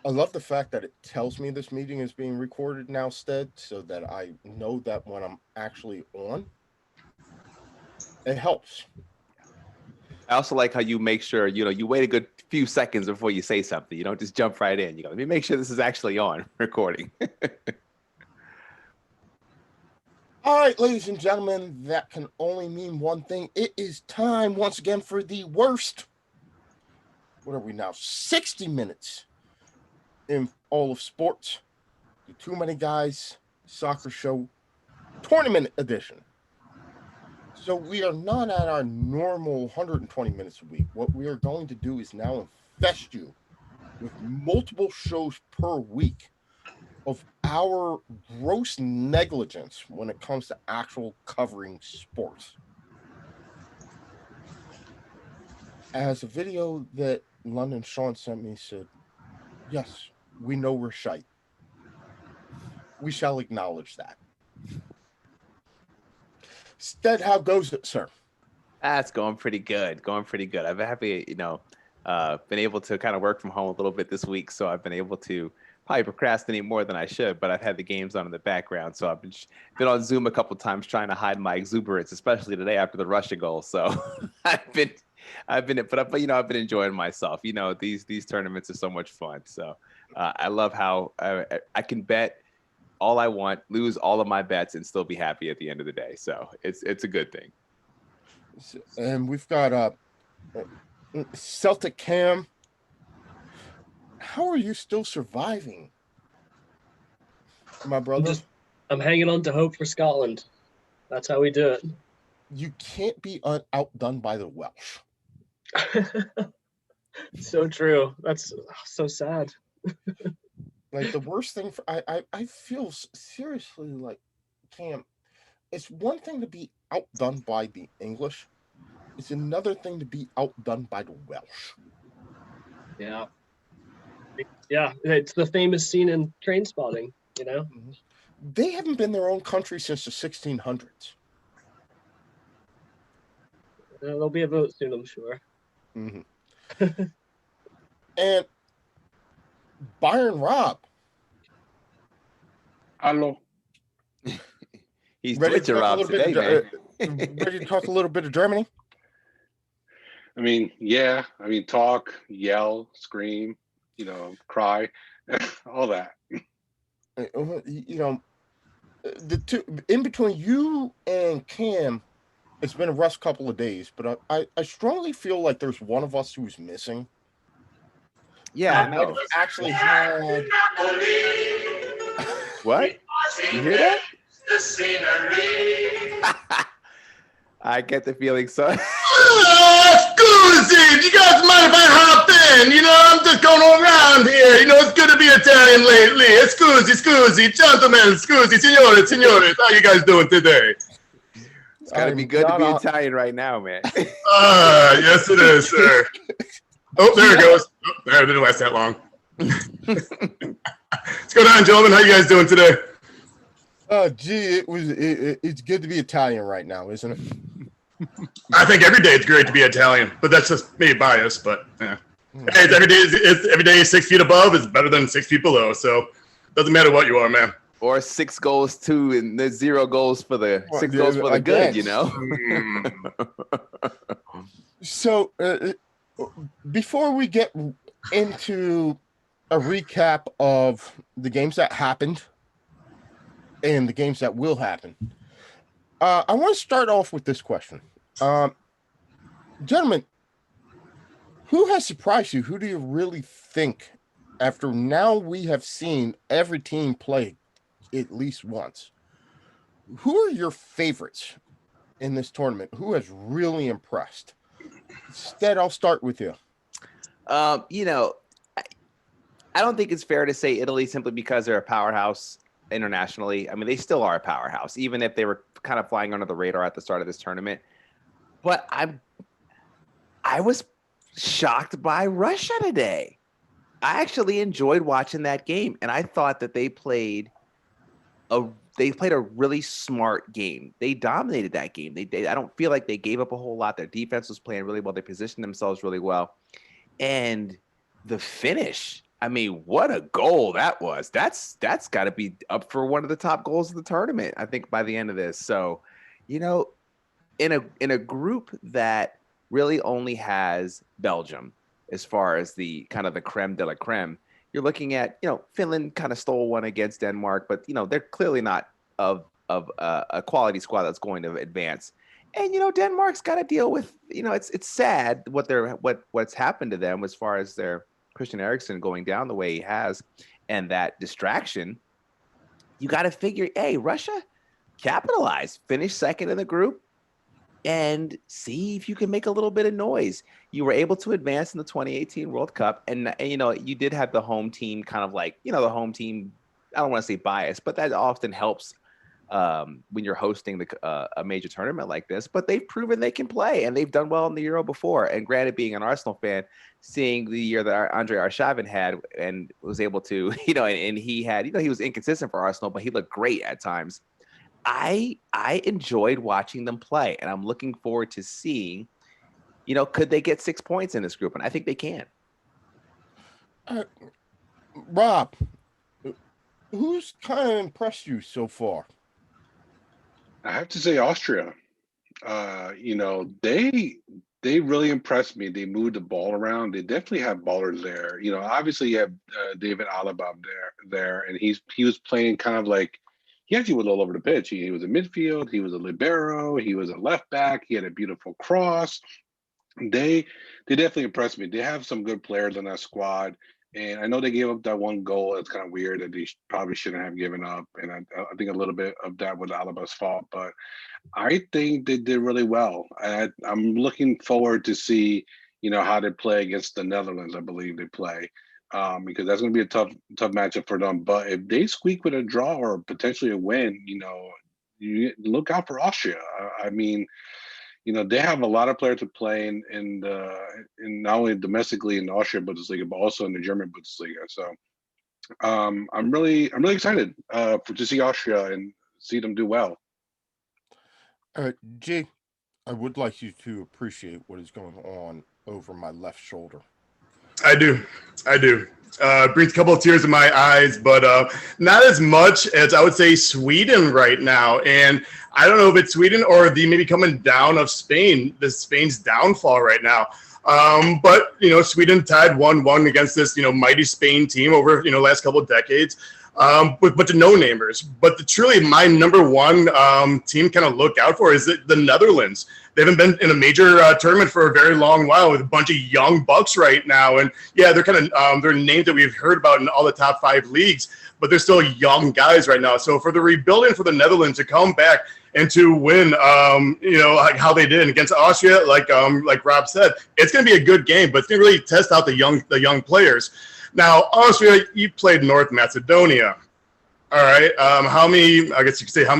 I love the fact that it tells me this meeting is being recorded now, Stead, so that I know that when I'm actually on, it helps. I also like how you make sure, you wait a good few seconds before you say something. You don't just jump right in. You go, let me make sure this is actually on recording. All right, ladies and gentlemen, that can only mean one thing. It is time once again for the worst. What are we now? 60 minutes in all of sports. The Too Many Guys Soccer Show Tournament Edition. So we are not at our normal 120 minutes a week. What we are going to do is now infest you with multiple shows per week of our gross negligence when it comes to actual covering sports. As a video that London Sean sent me said, yes, we know we're shite. We shall acknowledge that. Stead, how goes it, sir? That's going pretty good. I've been happy, been able to kind of work from home a little bit this week. So I've been able to probably procrastinate more than I should, but I've had the games on in the background. So I've been on Zoom a couple of times trying to hide my exuberance, especially today after the Russia goal. So I've been enjoying myself. These tournaments are so much fun. So I love how I can bet all I want, lose all of my bets, and still be happy at the end of the day. So it's a good thing. And we've got Celtic Cam. How are you still surviving, my brother? I'm hanging on to hope for Scotland. That's how we do it. You can't be outdone by the Welsh. So true. That's so sad. Like the worst thing I feel seriously like, Cam, it's one thing to be outdone by the English. It's another thing to be outdone by the Welsh. Yeah. Yeah, it's the famous scene in Train Spotting, Mm-hmm. They haven't been their own country since the 1600s. There'll be a vote soon, I'm sure. Mm-hmm. And Byron Robb. Hello. He's Deutsche Robb today, man. Ready to talk a little bit of Germany? I mean, yeah. I mean, talk, yell, scream, cry, all that. The two in between you and Cam, it's been a rough couple of days, but I strongly feel like there's one of us who's missing. Yeah, I know. Actually had what? You hear that? The scenery. I get the feeling so. Scusi, you guys mind if I hop in? I'm just going around here. It's good to be Italian lately. Scusi, gentlemen, scusi, signores. How you guys doing today? It's gotta be good to be Italian right now, man. Yes it is, sir. Oh, there it goes. Oh, there, it didn't last that long. What's going on, gentlemen? How you guys doing today? Oh, gee, it's good to be Italian right now, isn't it? I think every day it's great to be Italian, but that's just me biased. But yeah. Hey, every day 6 feet above is better than 6 feet below. So doesn't matter what you are, man. Or 6 goals to and there's 0 goals for the 6 goals for the good, So before we get into a recap of the games that happened and the games that will happen, I want to start off with this question. Gentlemen, who has surprised you? Who do you really think, after now we have seen every team play at least once, who are your favorites in this tournament? Who has really impressed? Stead, I'll start with you. I don't think it's fair to say Italy simply because they're a powerhouse internationally. I mean, they still are a powerhouse, even if they were kind of flying under the radar at the start of this tournament. But I was shocked by Russia today. I actually enjoyed watching that game, and I thought that they played a they played a really smart game. They dominated that game. I don't feel like they gave up a whole lot. Their defense was playing really well. They positioned themselves really well. And the finish, I mean, what a goal that was. That's got to be up for one of the top goals of the tournament, I think, by the end of this. So, in a group that really only has Belgium as far as the kind of the creme de la creme, you're looking at, Finland kind of stole one against Denmark, but, they're clearly not of a quality squad that's going to advance. And, Denmark's got to deal with, it's sad what's happened to them as far as their Christian Eriksen going down the way he has and that distraction. You got to figure, hey, Russia, capitalize, finish second in the group, and see if you can make a little bit of noise. You were able to advance in the 2018 World Cup, and you did have the home team kind of like, the home team, I don't want to say bias, but that often helps when you're hosting a major tournament like this. But they've proven they can play, and they've done well in the Euro before. And granted, being an Arsenal fan, seeing the year that Andre Arshavin had and was able to, and he had, he was inconsistent for Arsenal, but he looked great at times. I enjoyed watching them play, and I'm looking forward to seeing, could they get 6 points in this group? And I think they can. Rob, who's kind of impressed you so far? I have to say Austria. They really impressed me. They moved the ball around. They definitely have ballers there. Obviously you have David Alaba there, and he was playing kind of like, he actually was all over the pitch. He was a midfield. He was a libero. He was a left back. He had a beautiful cross. They definitely impressed me. They have some good players on that squad. And I know they gave up that one goal. It's kind of weird that they probably shouldn't have given up. And I think a little bit of that was Alaba's fault. But I think they did really well. I'm looking forward to see, how they play against the Netherlands. I believe they play. Because that's going to be a tough matchup for them. But if they squeak with a draw or potentially a win, you look out for Austria. I mean, they have a lot of players to play in not only domestically in the Austrian Bundesliga, but also in the German Bundesliga. So I'm really excited to see Austria and see them do well. G, I would like you to appreciate what is going on over my left shoulder. I do. Brings a couple of tears in my eyes, but not as much as I would say Sweden right now. And I don't know if it's Sweden or the maybe coming down of Spain, Spain's downfall right now. But Sweden tied 1-1 against this mighty Spain team over last couple of decades. With bunch of no-namers. But truly my number one team kind of look out for is the Netherlands. They haven't been in a major tournament for a very long while with a bunch of young bucks right now. And yeah, they're kind of they're names that we've heard about in all the top 5 leagues, but they're still young guys right now. So for the rebuilding for the Netherlands to come back and to win, like how they did against Austria, like Rob said, it's going to be a good game, but it's going to really test out the young players. Now, Austria, you played North Macedonia. All right. How many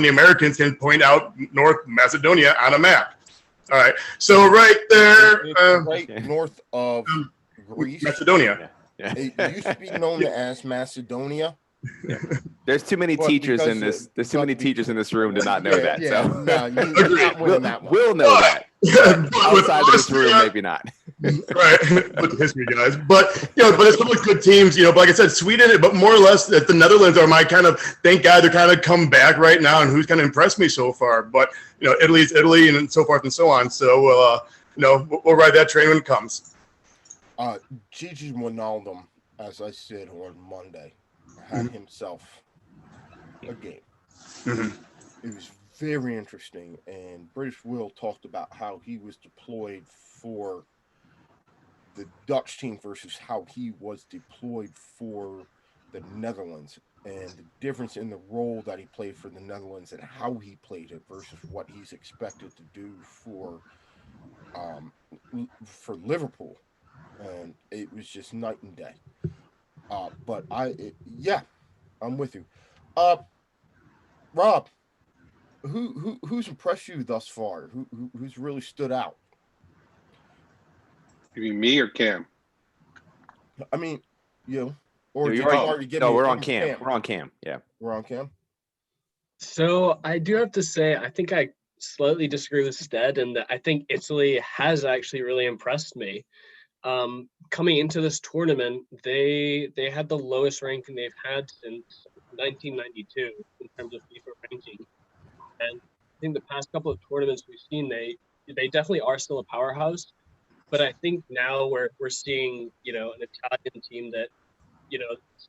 Americans can point out North Macedonia on a map? All right. So right there. Right north of Greece. Macedonia. Yeah. It used to be known as Macedonia. Yeah. There's too many teachers in this. There's too many teachers in this room to not know that. Yeah, So no, you're not winning that one. We'll know that. Outside of this room, maybe not. Right, look at history, guys. But but it's some good teams. But like I said, Sweden, but more or less, the Netherlands are my kind of. Thank God they're kind of come back right now, and who's kind of impressed me so far. But Italy's Italy, and so forth and so on. So we'll ride that train when it comes. Gigi Wijnaldum, as I said on Monday, had himself a game. Mm-hmm. It was very interesting, and British Will talked about how he was deployed for the Dutch team versus how he was deployed for the Netherlands, and the difference in the role that he played for the Netherlands and how he played it versus what he's expected to do for Liverpool. And it was just night and day. But I'm with you. Rob, who's impressed you thus far? Who's really stood out? You mean me or Cam? I mean, you. Or we're on Cam. We're on Cam. Yeah. We're on Cam. So I do have to say, I think I slightly disagree with Stead, and that I think Italy has actually really impressed me. Coming into this tournament, they had the lowest ranking they've had since 1992 in terms of FIFA ranking, and I think the past couple of tournaments we've seen, they definitely are still a powerhouse. But I think now we're seeing an Italian team that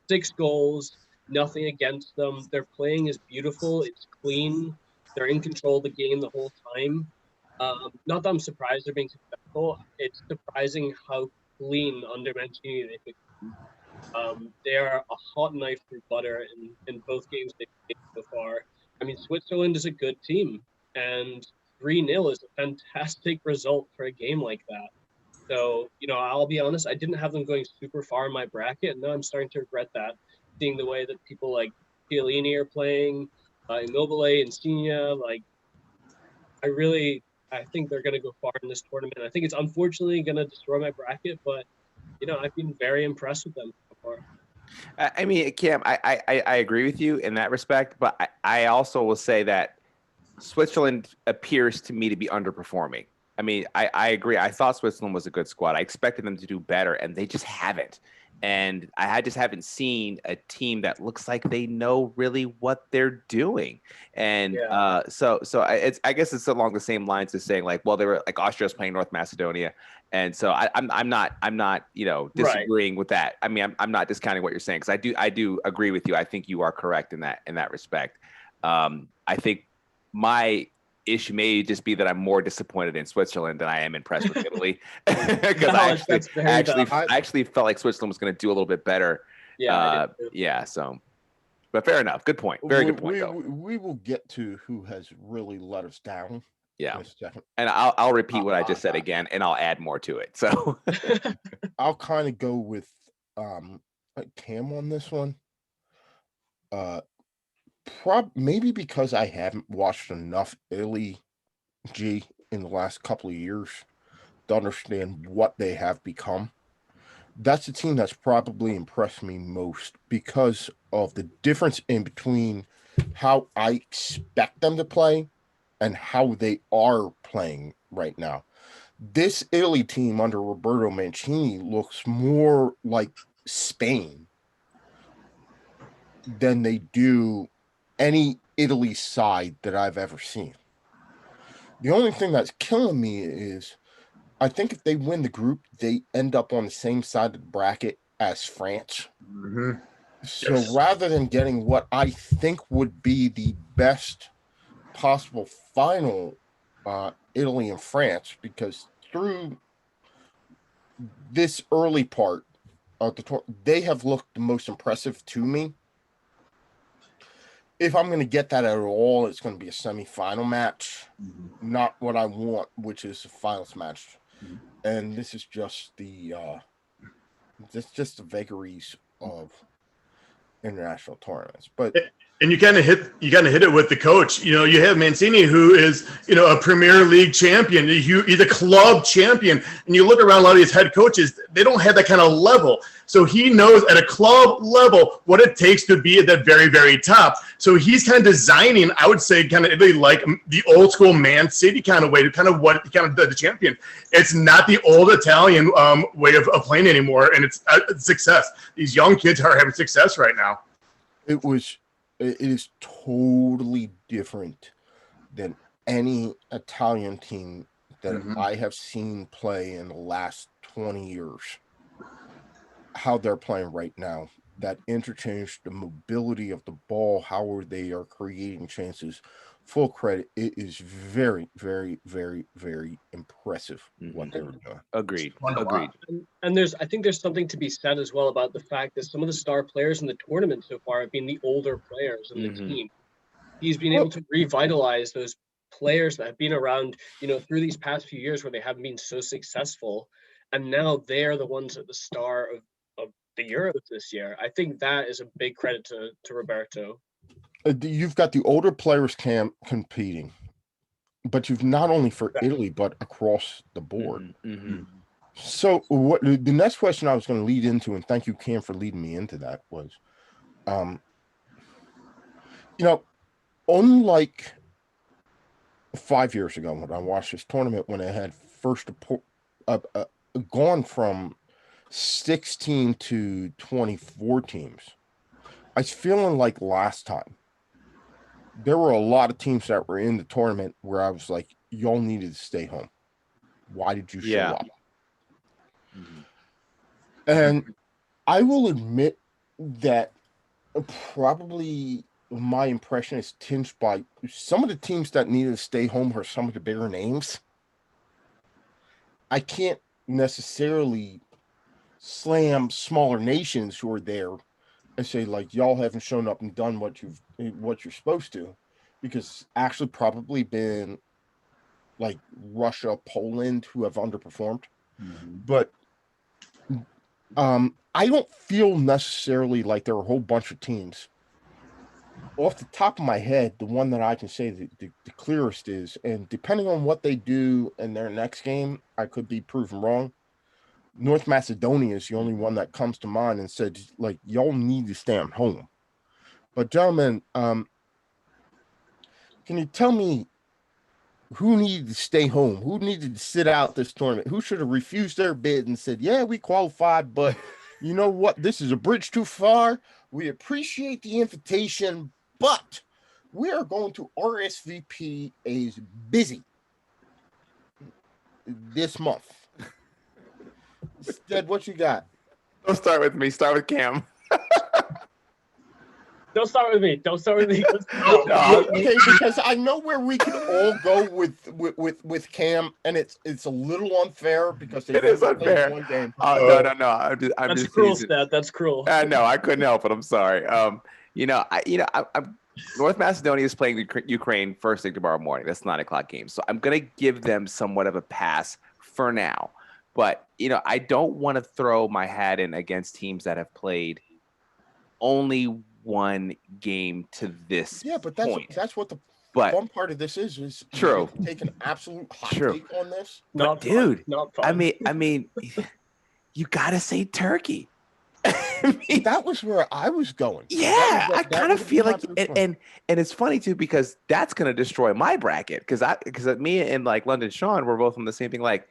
6 goals, nothing against them. Their playing is beautiful. It's clean. They're in control of the game the whole time. Not that I'm surprised they're being successful. It's surprising how clean under Mancini they become. They are a hot knife through butter in both games they've played so far. I mean, Switzerland is a good team, and 3-0 is a fantastic result for a game like that. So, I'll be honest, I didn't have them going super far in my bracket, and now I'm starting to regret that, seeing the way that people like Chiellini are playing, Immobile, Insigne. Like, I think they're going to go far in this tournament. I think it's unfortunately going to destroy my bracket, but, I've been very impressed with them so far. I mean, Cam, I agree with you in that respect, but I also will say that Switzerland appears to me to be underperforming. I mean, I agree. I thought Switzerland was a good squad. I expected them to do better, and they just haven't. And I just haven't seen a team that looks like they know really what they're doing. And so I guess it's along the same lines as saying like, well, they were like Austria's playing North Macedonia, and so I'm not disagreeing with that. I mean, I'm not discounting what you're saying because I do agree with you. I think you are correct in that respect. I think my issue may just be that I'm more disappointed in Switzerland than I am impressed with Italy because I actually felt like Switzerland was going to do a little bit better. So, but fair enough. Good point. Very good point. We will get to who has really let us down. Yeah, in a second. And I'll repeat what I just said again, and I'll add more to it. So I'll kind of go with Cam on this one. Maybe because I haven't watched enough Italy G in the last couple of years to understand what they have become. That's the team that's probably impressed me most because of the difference in between how I expect them to play and how they are playing right now. This Italy team under Roberto Mancini looks more like Spain than they do any Italy side that I've ever seen. The only thing that's killing me is I think if they win the group, they end up on the same side of the bracket as France. Mm-hmm. So rather than getting what I think would be the best possible final, Italy and France, because through this early part of the tour, they have looked the most impressive to me. If I'm going to get that at all, it's going to be a semifinal match, not what I want, which is a finals match. And this is just the vagaries of international tournaments. But and you kind of hit it with the coach. You have Mancini, who is a Premier League champion. He's a club champion, and you look around a lot of these head coaches, they don't have that kind of level. So he knows at a club level what it takes to be at that very, very top. So he's kind of designing, I would say, kind of like the old school Man City kind of way to kind of what kind of the champion. It's not the old Italian way of playing anymore, and it's success. These young kids are having success right now. It is totally different than any Italian team that I have seen play in the last 20 years. How they're playing right now, that interchange, the mobility of the ball, how they are creating chances, full credit. It is very, very, very, very impressive what they were doing. Agreed. And I think there's something to be said as well about the fact that some of the star players in the tournament so far have been the older players in the team. He's been able to revitalize those players that have been around, through these past few years where they haven't been so successful. And now they're the ones at the star of the Euros this year. I think that is a big credit to Roberto. You've got the older players competing, but you've not only for Italy, but across the board. So the next question I was going to lead into, and thank you, Cam, for leading me into that, was, unlike 5 years ago when I watched this tournament, when it had first gone from 16 to 24 teams, I was feeling like last time there were a lot of teams that were in the tournament where I was like, y'all needed to stay home. Why did you show up? Mhm. And I will admit that probably my impression is tinged by some of the teams that needed to stay home are some of the bigger names. I can't necessarily slam smaller nations who are there and say like y'all haven't shown up and done what you're supposed to, because actually probably been like Russia, Poland who have underperformed. But I don't feel necessarily like there are a whole bunch of teams. Off the top of my head, the one that I can say the clearest is, and depending on what they do in their next game, I could be proven wrong. North Macedonia is the only one that comes to mind and said, like, y'all need to stay at home. But gentlemen, can you tell me who needed to stay home? Who needed to sit out this tournament? Who should have refused their bid and said, yeah, we qualified, but you know what? This is a bridge too far. We appreciate the invitation, but we are going to RSVP as busy this month. Stead, what you got? Don't start with me. Start with Cam. Don't start with me. Don't start with me. Okay, because I know where we can all go with Cam, and it's a little unfair because It is unfair. one game. No. I'm That's just cruel, teasing. Stead. That's cruel. No, I couldn't help it. I'm sorry. I'm North Macedonia is playing Ukraine first thing tomorrow morning. That's 9:00 game. So I'm gonna give them somewhat of a pass for now. But I don't want to throw my hat in against teams that have played only one game to this But point. that's what the But fun part of this is true. Take an absolute hot True. take on this. But dude, not fun. I mean, you gotta say Turkey. That was where I was going. Yeah, I kind of feel like, and it's funny too because that's gonna destroy my bracket because me and like London Sean were both on the same thing. Like,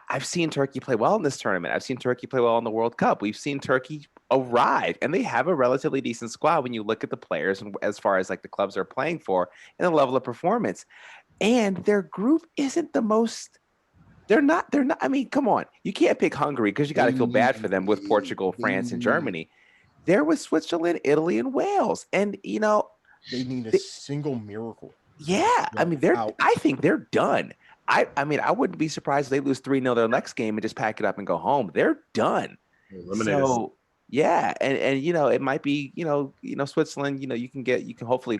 I've seen Turkey play well in this tournament. I've seen Turkey play well in the World Cup. We've seen Turkey arrive, and they have a relatively decent squad when you look at the players and as far as like the clubs they're playing for and the level of performance. And their group isn't the most. They're not. I mean, come on. You can't pick Hungary because you got to feel bad for them with Portugal, France, and Germany. There was Switzerland, Italy, and Wales, and they need a single miracle. Yeah, I mean, I think they're done. I mean, I wouldn't be surprised if they lose 3-0 their next game and just pack it up and go home. They're done. Eliminated. So yeah, and it might be Switzerland. You can hopefully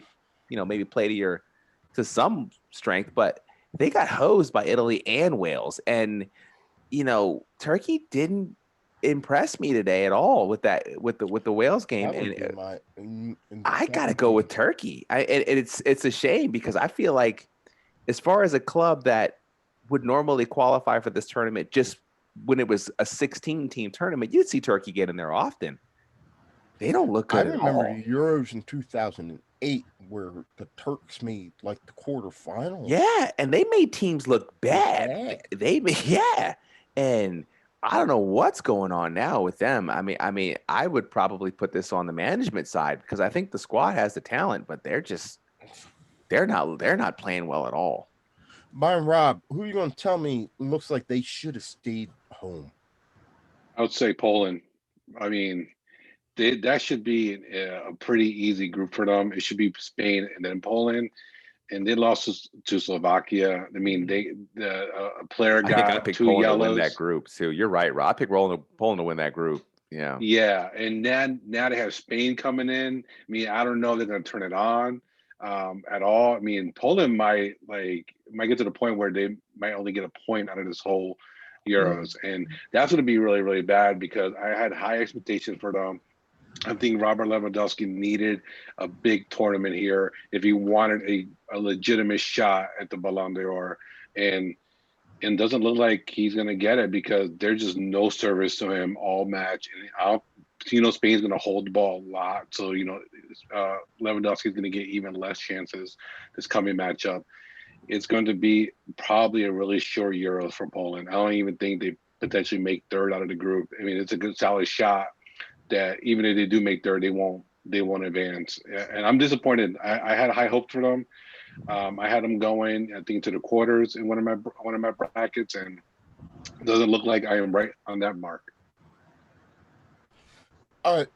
maybe play to some strength, but they got hosed by Italy and Wales, and Turkey didn't impress me today at all with the Wales game. And I gotta go with Turkey. It's a shame because I feel like, as far as a club that would normally qualify for this tournament, just when it was a 16-team tournament, you'd see Turkey get in there often. They don't look good at all. I remember the Euros in 2008 where the Turks made like the quarterfinals. Yeah, and they made teams look bad. And I don't know what's going on now with them. I mean, I would probably put this on the management side because I think the squad has the talent, but they're not playing well at all. Byron, Rob, who are you going to tell me looks like they should have stayed home? I would say Poland. I mean, that should be a pretty easy group for them. It should be Spain and then Poland, and they lost to Slovakia. I mean, a player got I picked 2 Poland yellows. to win that group too. You're right, Rob. I picked Poland to win that group. Yeah. Yeah, and now they have Spain coming in. I mean, I don't know if they're going to turn it on at all. I mean, Poland might get to the point where they might only get a point out of this whole Euros, and that's going to be really, really bad because I had high expectations for them. I think Robert Lewandowski needed a big tournament here if he wanted a legitimate shot at the Ballon d'Or, and doesn't look like he's going to get it because there's just no service to him all match. And Spain's going to hold the ball a lot. So, Lewandowski is going to get even less chances this coming matchup. It's going to be probably a really short Euros for Poland. I don't even think they potentially make third out of the group. I mean, it's a good solid shot that even if they do make third, they won't advance. And I'm disappointed. I had high hopes for them. I had them going, I think, to the quarters in one of my brackets, and it doesn't look like I am right on that mark. All right,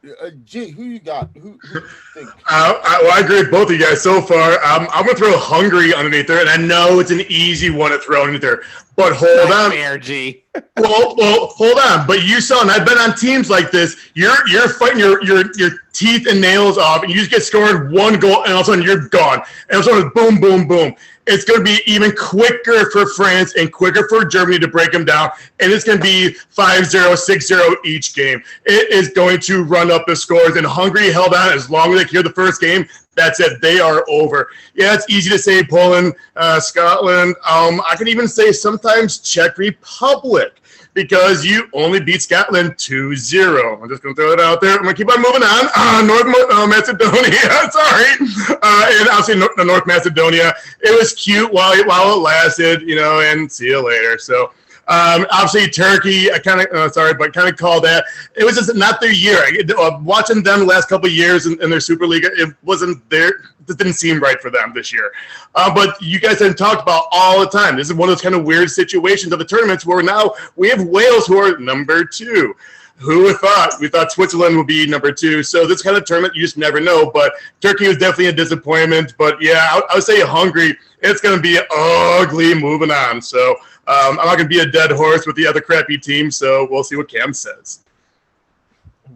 G, who you got? Who do you think? I agree with both of you guys so far. I'm going to throw Hungary underneath there, and I know it's an easy one to throw underneath there. But hold on. Fair, G. Well, hold on. But you saw, and I've been on teams like this. You're fighting your teeth and nails off, and you just get scored one goal, and all of a sudden you're gone. And all of a sudden, boom, boom, boom. It's going to be even quicker for France and quicker for Germany to break them down, and it's going to be 5-0, 6-0 each game. It is going to run up the scores, and Hungary held on as long as they cleared the first game. That's it. They are over. Yeah, it's easy to say Poland, Scotland. I can even say sometimes Czech Republic, because you only beat Scotland 2-0. I'm just going to throw it out there. I'm going to keep on moving on. North Macedonia, sorry. And I'll say North Macedonia. It was cute while it lasted, and see you later. So, obviously, Turkey, I kind of called that. It was just not their year. Watching them the last couple of years in their Super League, it wasn't there. It didn't seem right for them this year. But you guys have talked about all the time. This is one of those kind of weird situations of the tournaments where now we have Wales, who are number 2. Who would have thought? We thought Switzerland would be number 2. So this kind of tournament, you just never know. But Turkey was definitely a disappointment. But yeah, I would say Hungary, it's going to be ugly moving on. So I'm not going to be a dead horse with the other crappy team. So we'll see what Cam says.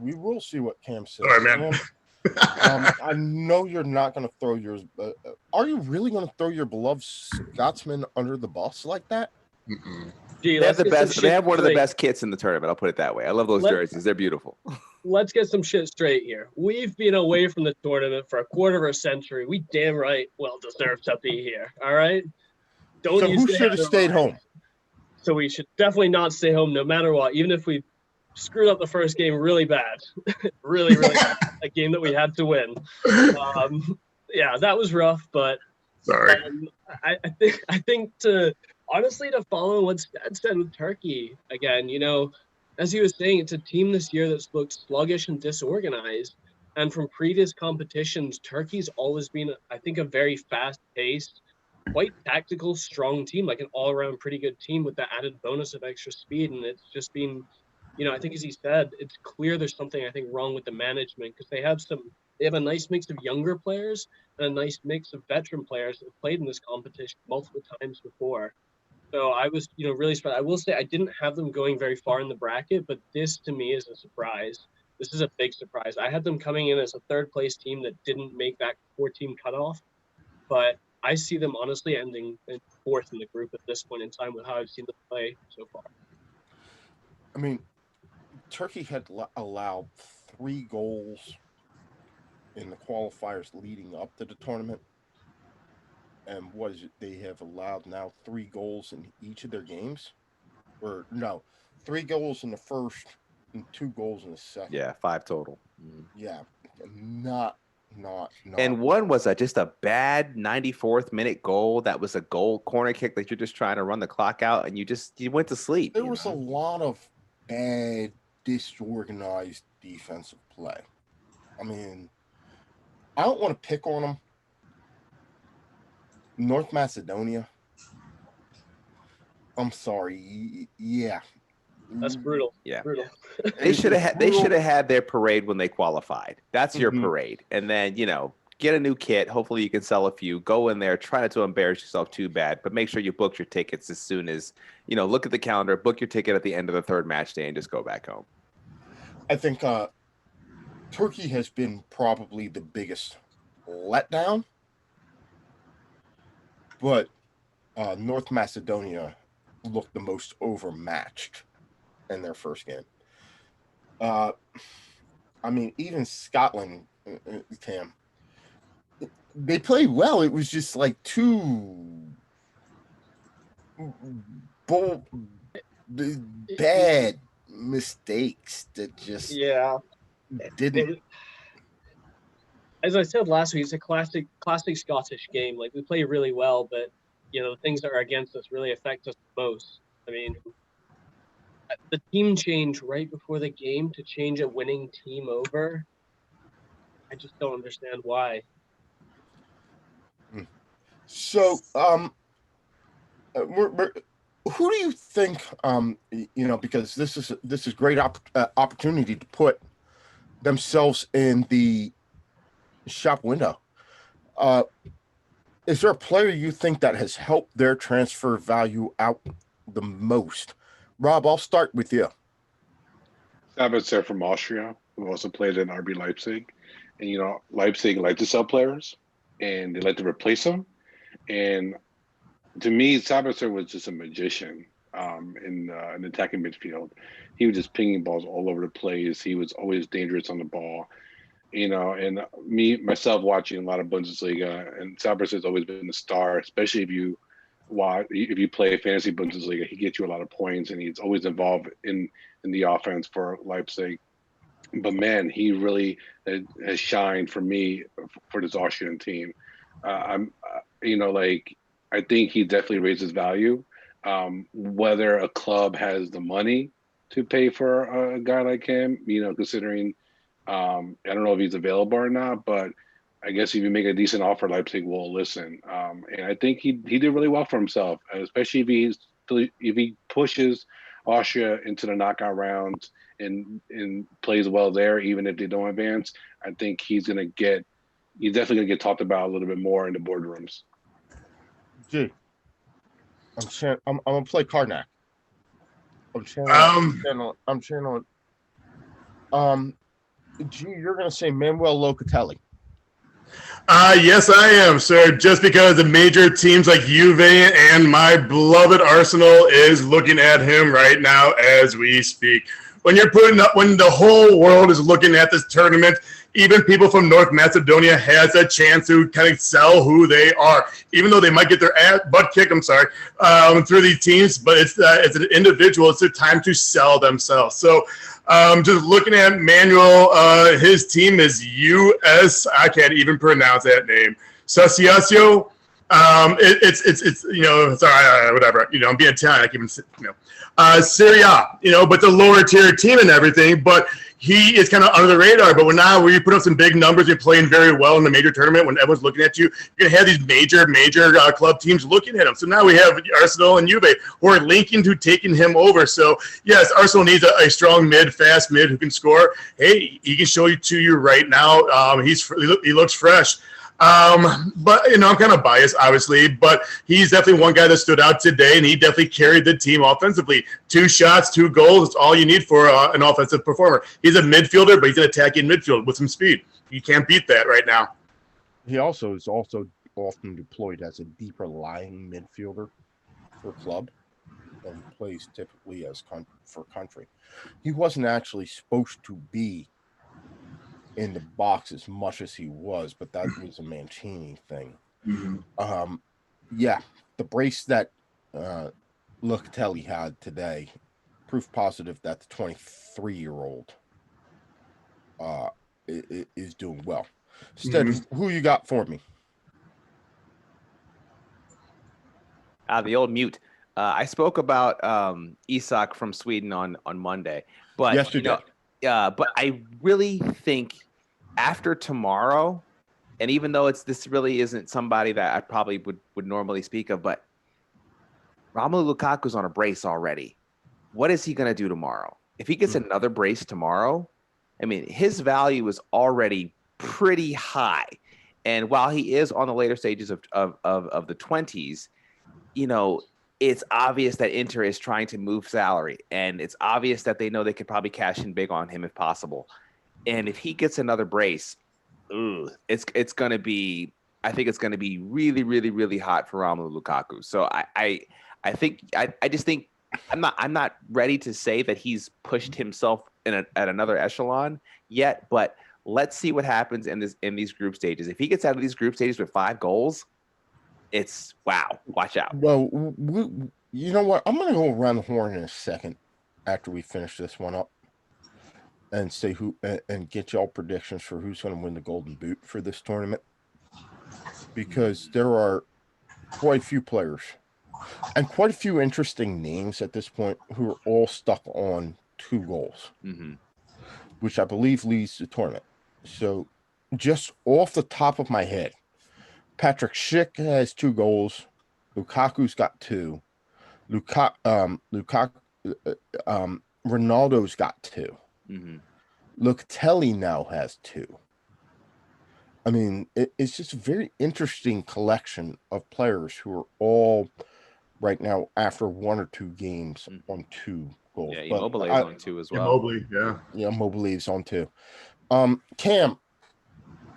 We will see what Cam says. All right, man. I know you're not going to throw yours, but are you really going to throw your beloved Scotsman under the bus like that? Gee, They have the best. They have one of the straight. best kits in the tournament. I'll put it that way. I love those jerseys. They're beautiful. Let's get some shit straight here. We've been away from the tournament for a quarter of a century. We damn right well deserve to be here. All right. So who should have stayed home? So we should definitely not stay home no matter what, even if we screwed up the first game really bad. really bad. A game that we had to win. Yeah, that was rough, but sorry. I think to follow what Stead said with Turkey again, as he was saying, it's a team this year that's looked sluggish and disorganized. And from previous competitions, Turkey's always been, I think, a very fast-paced, quite tactical, strong team, like an all-around pretty good team with the added bonus of extra speed. And it's just been, I think as he said, it's clear there's something, I think, wrong with the management, because they have a nice mix of younger players and a nice mix of veteran players that have played in this competition multiple times before. So I was, really surprised. I will say I didn't have them going very far in the bracket, but this to me is a surprise. This is a big surprise. I had them coming in as a third-place team that didn't make that 4-team cutoff, but I see them honestly ending in 4th in the group at this point in time with how I've seen them play so far. I mean, Turkey had allowed 3 goals in the qualifiers leading up to the tournament. And they have allowed now 3 goals in each of their games? Or no, 3 goals in the first and 2 goals in the second. Yeah, 5 total. Yeah, not. And one was just a bad 94th minute goal. That was a goal corner kick that you're just trying to run the clock out, and you went to sleep. There was a lot of bad, disorganized defensive play. I mean, I don't want to pick on them. North Macedonia. I'm sorry. Yeah. That's brutal. Yeah. Brutal. They should have had their parade when they qualified. That's your parade. And then, get a new kit. Hopefully you can sell a few. Go in there, try not to embarrass yourself too bad, but make sure you book your tickets as soon as, look at the calendar, book your ticket at the end of the 3rd match day and just go back home. I think Turkey has been probably the biggest letdown. But North Macedonia looked the most overmatched in their first game. I mean, even Scotland, Cam, they played well. It was just like 2 bad mistakes that just didn't. As I said last week, it's a classic Scottish game. Like, we play really well, but the things that are against us really affect us most. I mean, the team change right before the game to change a winning team over. I just don't understand why. So, who do you think? Because this is great opportunity to put themselves in the shop window. Is there a player you think that has helped their transfer value out the most? Rob, I'll start with you. Sabitzer from Austria, who also played in RB Leipzig. And, Leipzig like to sell players, and they like to replace them. And to me, Sabitzer was just a magician in attacking midfield. He was just pinging balls all over the place. He was always dangerous on the ball. And myself watching a lot of Bundesliga, and Sabitzer has always been the star, especially if you play fantasy Bundesliga. He gets you a lot of points, and he's always involved in the offense for Leipzig. But man, he really has shined for me for this Austrian team. I think he definitely raises value. Whether a club has the money to pay for a guy like him, considering I don't know if he's available or not, but I guess if you make a decent offer, Leipzig will listen. And I think he did really well for himself, especially if he pushes Austria into the knockout rounds and plays well there, even if they don't advance. I think he's definitely gonna get talked about a little bit more in the boardrooms. Gee, I'm gonna play Karnak. I'm sharing on. Gee, you're gonna say Manuel Locatelli. Yes, I am, sir. Just because the major teams like Juve and my beloved Arsenal is looking at him right now as we speak. When the whole world is looking at this tournament, even people from North Macedonia has a chance to kind of sell who they are, even though they might get their butt kicked. Through these teams, but it's an individual. It's their time to sell themselves. So, just looking at Manuel, his team is US. I can't even pronounce that name. Sociasio. Sorry, whatever. I'm being Italian. I keep Serie A. But the lower tier team and everything. But he is kind of under the radar. But now you put up some big numbers, you're playing very well in the major tournament. When everyone's looking at you, you're gonna have these major club teams looking at him. So now we have Arsenal and Juve who are linking to taking him over. So yes, Arsenal needs a strong fast mid who can score. Hey, he can show you to you right now. He looks fresh. But I'm kind of biased, obviously, but he's definitely one guy that stood out today, and he definitely carried the team offensively. 2 shots, 2 goals. It's all you need for an offensive performer. He's a midfielder, but he's an attacking midfield with some speed. You can't beat that right now. He is also often deployed as a deeper lying midfielder for a club, and he plays typically for country. He wasn't actually supposed to be in the box as much as he was, but that was a Mancini thing. Mm-hmm. The brace that Locatelli had today, proof positive that the 23-year-old is doing well. Stead, who you got for me? The old mute. I spoke about Isak from Sweden on Monday, but yes, you did. But I really think after tomorrow, and even though this really isn't somebody that I probably would normally speak of, but Romelu Lukaku's on a brace already. What is he going to do tomorrow? If he gets another brace tomorrow, I mean, his value is already pretty high. And while he is on the later stages of the 20s, it's obvious that Inter is trying to move salary, and it's obvious that they know they could probably cash in big on him if possible. And if he gets another brace, it's going to be, I think it's going to be really, really, really hot for Romelu Lukaku. So I just think I'm not ready to say that he's pushed himself at another echelon yet, but let's see what happens in these group stages. If he gets out of these group stages with 5 goals, it's wow. Watch out. Well, you know what? I'm going to go around the horn in a second after we finish this one up. and say who and get y'all predictions for who's going to win the Golden Boot for this tournament, because there are quite a few players and quite a few interesting names at this point who are all stuck on 2 goals, which I believe leads the tournament. So, just off the top of my head, Patrick Schick has 2 goals. Lukaku's got 2. Ronaldo's got 2. Locatelli now has 2. I mean, it's just a very interesting collection of players who are all right now after 1 or 2 games on 2 goals. Yeah, Immobile is on 2 as well. Immobile, yeah. Yeah, Immobile is on 2. Cam,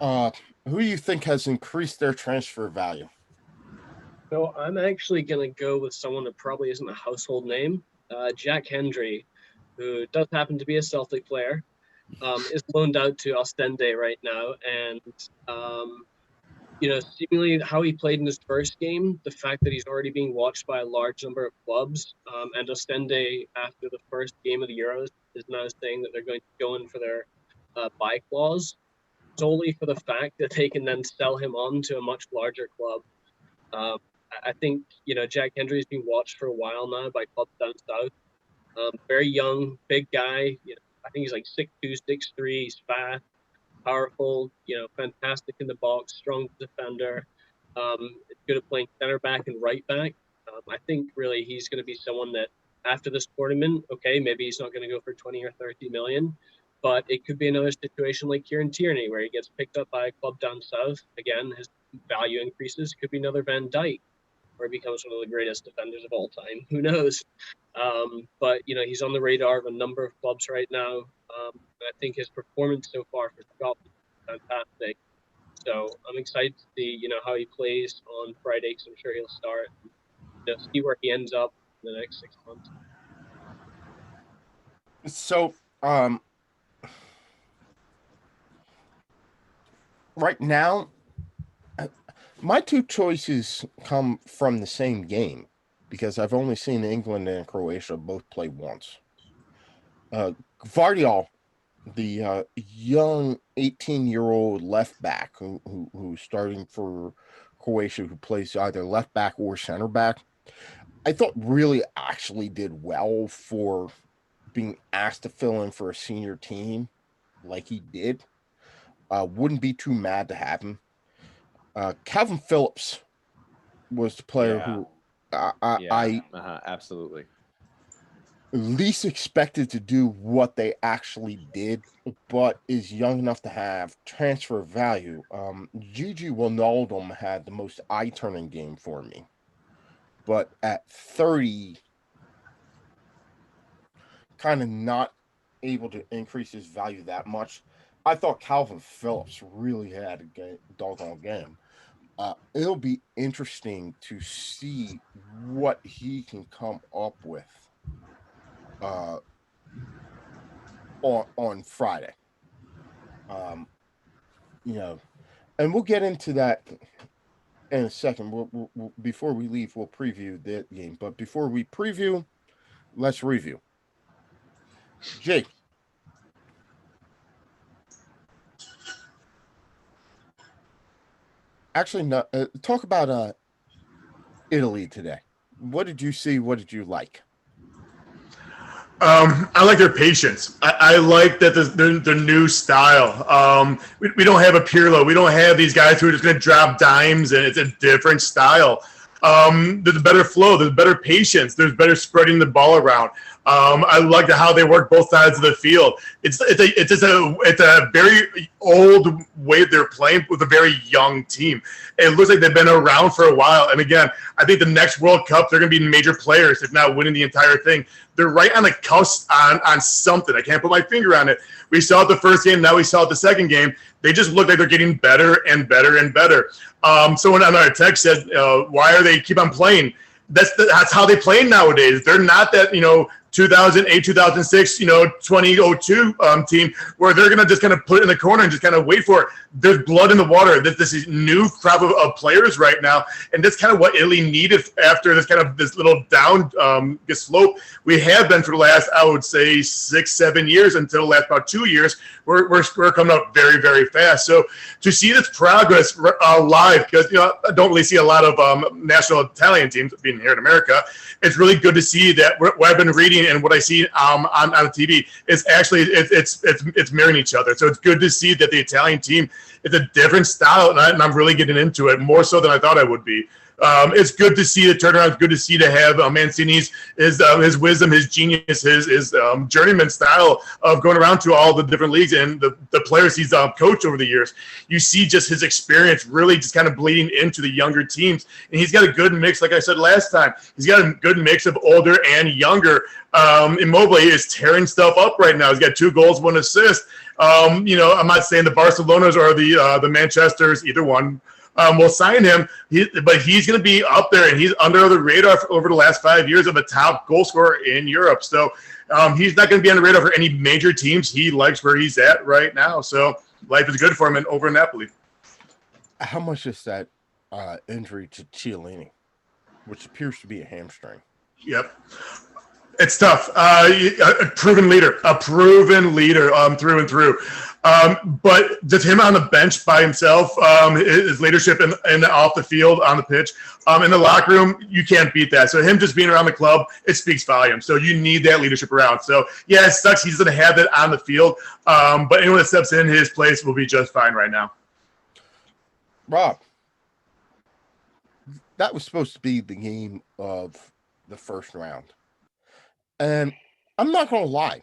who do you think has increased their transfer value? So I'm actually going to go with someone that probably isn't a household name. Jack Hendry, who does happen to be a Celtic player, is loaned out to Ostende right now. And, seemingly how he played in his first game, the fact that he's already being watched by a large number of clubs, and Ostende, after the first game of the Euros, is now saying that they're going to go in for their buy clause, solely for the fact that they can then sell him on to a much larger club. I think, Jack Hendry's been watched for a while now by clubs down south. Very young, big guy. I think he's like 6'2", 6'3". He's fast, powerful, fantastic in the box, strong defender. Good at playing center back and right back. I think really he's going to be someone that after this tournament, okay, maybe he's not going to go for 20 or 30 million, but it could be another situation like Kieran Tierney where he gets picked up by a club down south. Again, his value increases. It could be another Van Dijk, where he becomes one of the greatest defenders of all time. Who knows? But, he's on the radar of a number of clubs right now. I think his performance so far for Scotland is fantastic. So I'm excited to see, how he plays on Friday, because I'm sure he'll start. See where he ends up in the next 6 months. So, right now, my 2 choices come from the same game because I've only seen England and Croatia both play once. Gvardiol, the young 18-year-old left back who's starting for Croatia, who plays either left back or center back, I thought really actually did well for being asked to fill in for a senior team like he did. Wouldn't be too mad to have him. Calvin Phillips was the player who I absolutely least expected to do what they actually did, but is young enough to have transfer value. Gigi Wijnaldum had the most eye-turning game for me, but at 30, kind of not able to increase his value that much. I thought Calvin Phillips really had a doggone game. It'll be interesting to see what he can come up with on Friday. And we'll get into that in a second. We'll, before we leave, we'll preview that game. But before we preview, let's review. Jake. Actually, no. Talk about Italy today. What did you see? What did you like? I like their patience. I like that their new style. We don't have a Pirlo. We don't have these guys who are just going to drop dimes, and it's a different style. There's a better flow. There's better patience. There's better spreading the ball around. I like how they work both sides of the field. It's a very old way they're playing with a very young team. It looks like they've been around for a while. And again, I think the next World Cup, they're going to be major players, if not winning the entire thing. They're right on the cusp on something. I can't put my finger on it. We saw it the first game. Now we saw it the second game. They just look like they're getting better and better and better. Someone on our text said, why are they keep on playing? That's how they play nowadays. They're not that, 2008, 2006, 2002 team where they're going to just kind of put it in the corner and just kind of wait for it. There's blood in the water. This is new crop of players right now, and that's kind of what Italy needed after this little down slope we have been for the last, I would say, 6-7 years until the last about 2 years. We're coming up very, very fast. So to see this progress live, because I don't really see a lot of national Italian teams being here in America. It's really good to see that what I've been reading and what I see on the TV is actually it's mirroring each other. So it's good to see that the Italian team is a different style, and I'm really getting into it more so than I thought I would be. It's good to see the turnaround. It's good to see to have Mancini's his wisdom, his genius, his journeyman style of going around to all the different leagues and the players he's coached over the years. You see just his experience really just kind of bleeding into the younger teams, and he's got a good mix. Like I said last time, he's got a good mix of older and younger. Immobile is tearing stuff up right now. He's got 2 goals, 1 assist. I'm not saying the Barcelonas or the Manchesters, either one. Will sign him, but he's going to be up there, and he's under the radar over the last 5 years of a top goal scorer in Europe. So he's not going to be on the radar for any major teams. He likes where he's at right now. So life is good for him over in Napoli. How much is that injury to Chiellini, which appears to be a hamstring? Yep. It's tough. A proven leader through and through. But just him on the bench by himself, his leadership and off the field, on the pitch, in the locker room, you can't beat that. So him just being around the club, it speaks volumes. So you need that leadership around. So yeah, it sucks. He's going to have that on the field. But anyone that steps in his place will be just fine right now. Rob, that was supposed to be the game of the first round. And I'm not going to lie.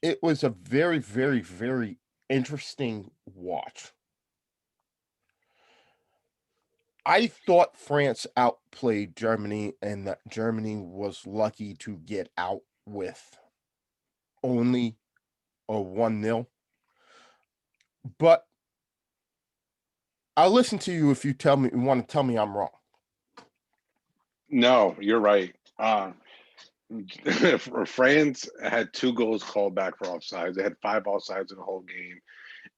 It was a very, very, very interesting watch. I thought France outplayed Germany and that Germany was lucky to get out with only a 1-0. But I'll listen to you if you want to tell me I'm wrong. No, you're right. France had 2 goals called back for offsides. They had 5 offsides in the whole game,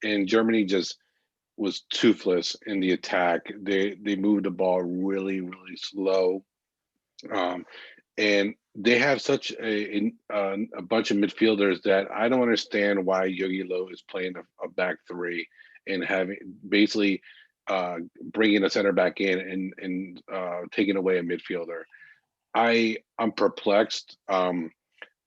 and Germany just was toothless in the attack. They moved the ball really, really slow, and they have such a bunch of midfielders that I don't understand why Yogi Löw is playing a back 3 and having basically bringing a center back in and taking away a midfielder. I'm perplexed. A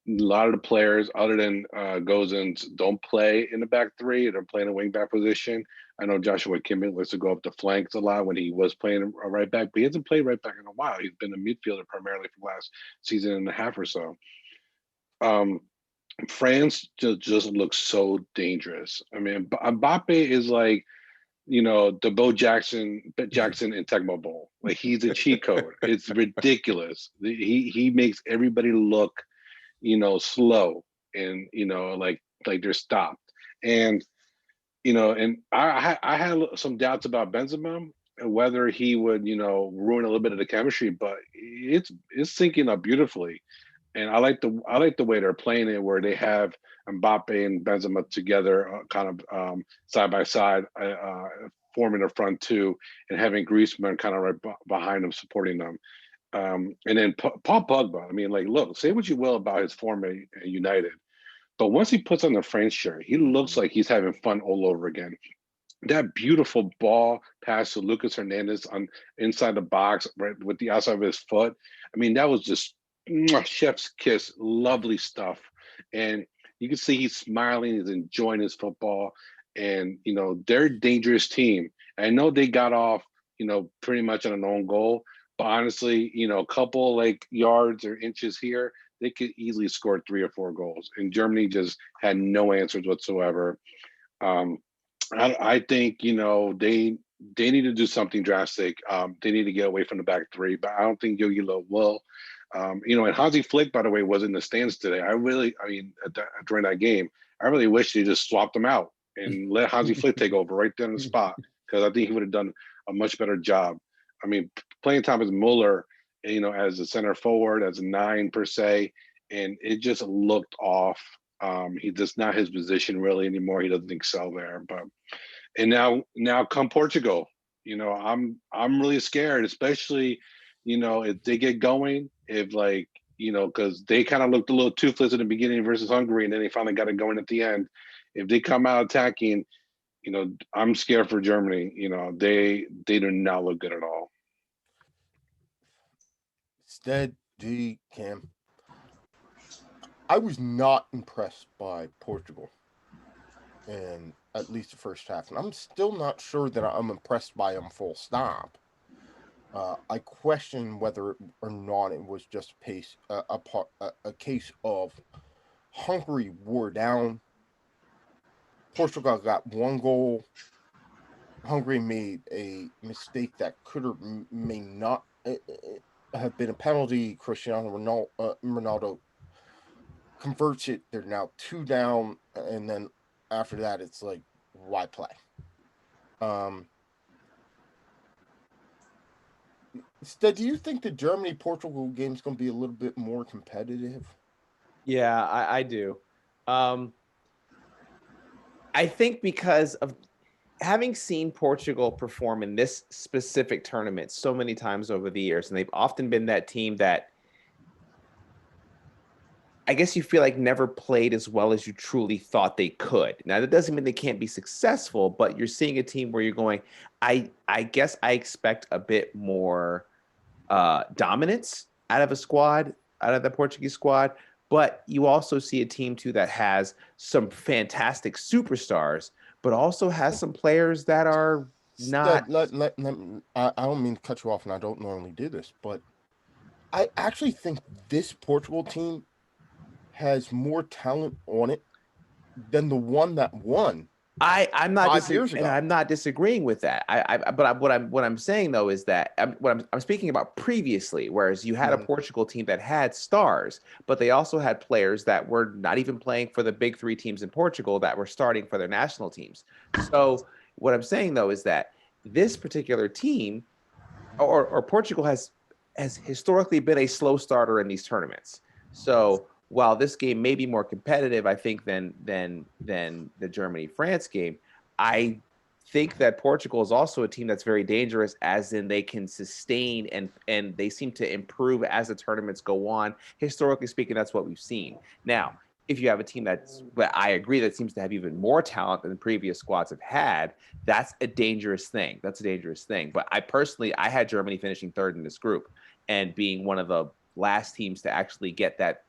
lot of the players, other than Gozens, don't play in the back 3. They're playing a wing back position. I know Joshua Kimmich likes to go up the flanks a lot when he was playing a right back, but he hasn't played right back in a while. He's been a midfielder primarily for the last season and a half or so. France just looks so dangerous. I mean, Mbappe is like, the Bo Jackson and Tecmo Bowl. Like, he's a cheat code. It's ridiculous. He makes everybody look, slow and like they're stopped. And and I had some doubts about Benzema and whether he would ruin a little bit of the chemistry, but it's syncing up beautifully. And I like the way they're playing it, where they have Mbappe and Benzema together, kind of side by side, forming a front 2, and having Griezmann kind of right behind them, supporting them. And then Paul Pogba. I mean, like, look, say what you will about his form at United, but once he puts on the French shirt, he looks like he's having fun all over again. That beautiful ball pass to Lucas Hernandez on inside the box, right with the outside of his foot. I mean, that was just chef's kiss, lovely stuff. And you can see he's smiling, he's enjoying his football, and they're a dangerous team. And I know they got off pretty much on an own goal, but honestly, a couple like yards or inches here, they could easily score 3 or 4 goals, and Germany just had no answers whatsoever. I think they need to do something drastic. They need to get away from the back 3, but I don't think Yogi Löw will. And Hansi Flick, by the way, was in the stands today. During that game, I really wish they just swapped them out and let Hansi Flick take over right there on the spot, because I think he would have done a much better job. I mean, playing Thomas Muller, as a center forward, as a 9 per se, and it just looked off. He does not his position really anymore. He doesn't excel there. But and now come Portugal. I'm really scared, especially if they get going. If because they kind of looked a little toothless in the beginning versus Hungary, and then they finally got it going at the end. If they come out attacking, I'm scared for Germany. They do not look good at all. Stead, Cam. I was not impressed by Portugal in at least the first half, and I'm still not sure that I'm impressed by them full stop. I question whether or not it was just a case of Hungary wore down. Portugal got one goal. Hungary made a mistake that could or may not have been a penalty. Cristiano Ronaldo converts it. They're now 2 down, and then after that, it's like, why play? Instead, do you think the Germany-Portugal game is going to be a little bit more competitive? Yeah, I do. I think because of having seen Portugal perform in this specific tournament so many times over the years, and they've often been that team that I guess you feel like never played as well as you truly thought they could. Now, that doesn't mean they can't be successful, but you're seeing a team where you're going, I guess I expect a bit more dominance out of the Portuguese squad. But you also see a team, too, that has some fantastic superstars, but also has some players that are not. I don't mean to cut you off, and I don't normally do this, but I actually think this Portugal team has more talent on it than the one that won. I'm not disagreeing with that. But what I'm saying though is that I'm speaking about previously, whereas you had a Portugal team that had stars, but they also had players that were not even playing for the big 3 teams in Portugal that were starting for their national teams. So what I'm saying though is that this particular team, or Portugal has historically been a slow starter in these tournaments. So while this game may be more competitive, I think than the Germany-France game, I think that Portugal is also a team that's very dangerous, as in they can sustain and they seem to improve as the tournaments go on. Historically speaking, that's what we've seen. Now, if you have a team but I agree, that seems to have even more talent than the previous squads have had, that's a dangerous thing. But I had Germany finishing 3rd in this group and being one of the last teams to actually get that